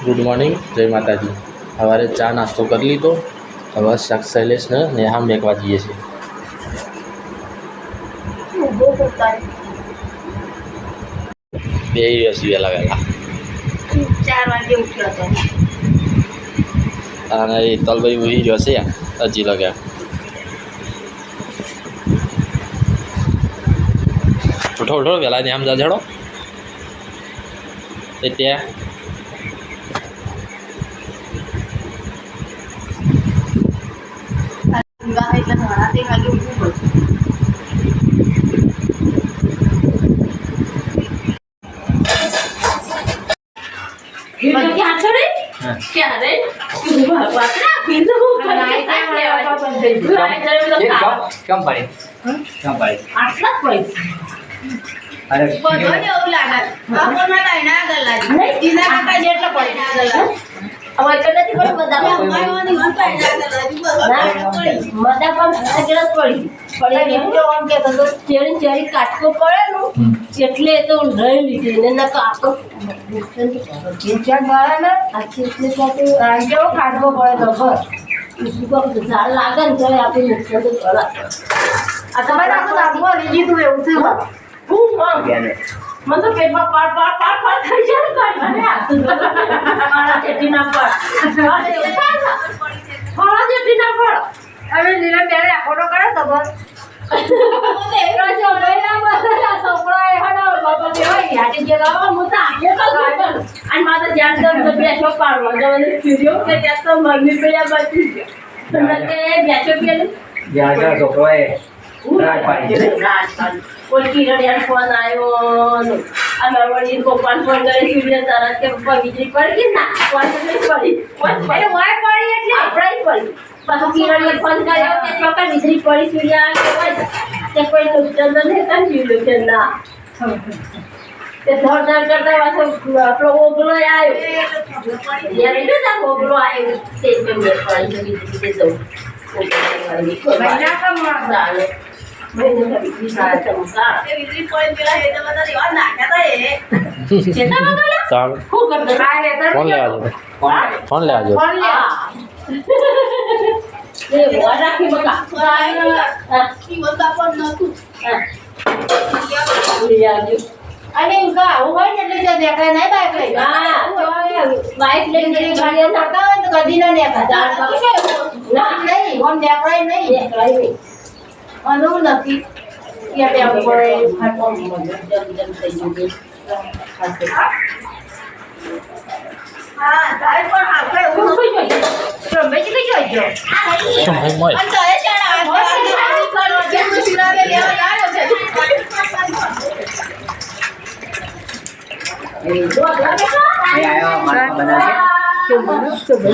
Good morning, જય માતાજી। સવારે ચા નાસ્તો કરી લીધો। હવે શૈલેષ ને નેહા મેકવા જઈએ છીએ। બે દિવસ વહેલા 4 વાગે ઉઠ્યો હતો અને એ તલભાઈ ઉઈ રહ્યો છે હજી લગે ઉઠો ઉઠો વહેલા ને આમ જા જડો એ ત્યાં એટલે 3:30 વાગે ઉઠવું પડશે। ક્યારે કાટકો પડે એટલે તો લઈ લીધી ને કાટકો કાઢવો પડે તો ઝાડ લાગે ને તો આપણે નુકસાન તો કરે। આ તમારે લીધું એવું છે મને તો પેટમાં પાડ થઈ જાય ચેટી ના પડ ચેટી ના પડ હવે લીલા ત્યારે આખોટો કરે ખબર કોઈ કિરણ ફોન આવ્યો અમે વળી પપ્પાને ફોન કરી સૂર્ય તરત કે પપ્પા વીજળી પડી ગઈ ના પડી પડી એટલે આપણા પડી પાછું કિરણીએ ફોન કર્યો કે ચોક્કસ વીજળી પડી સૂર્ય કે કોઈ નુકસાન તો નહીં સમજ્યું કે ના તે ધડ કરતા પાછો આપણો ઓગળો આવ્યો ત્યારે ના ઓગળો આવ્યો તે મેં પડી વીજળી જવું ફોન લેવા અને આવું હોય ને એટલે દેખાય નહીં બાઈક લઈને ગાડીઓ નાખતા હોય તો કદી ના દેખાય નહીં ઓમ દેખાય નહીં અનુ નથી કે આપણે હા તારે પણ આપણે એવું થઈ ગયું રમેશ કઈ ગયો શું ભાઈ મોય અને તારે શાળા જેમ સુરાવે લેવા આવ્યો છે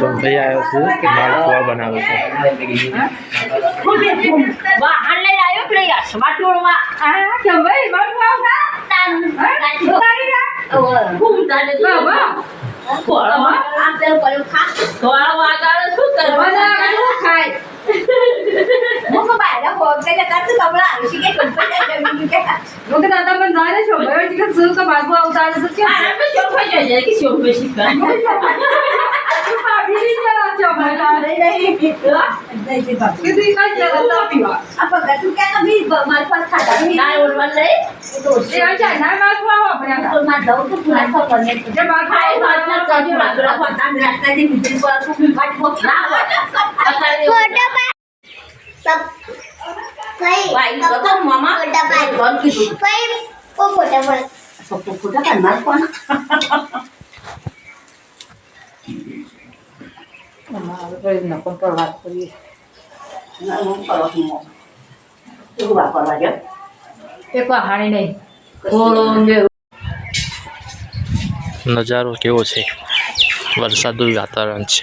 સોમભાઈ આવ્યો છે કે માલપુઆ બનાવે છે નજારો કેવો છે? વરસાદનું વાતાવરણ છે।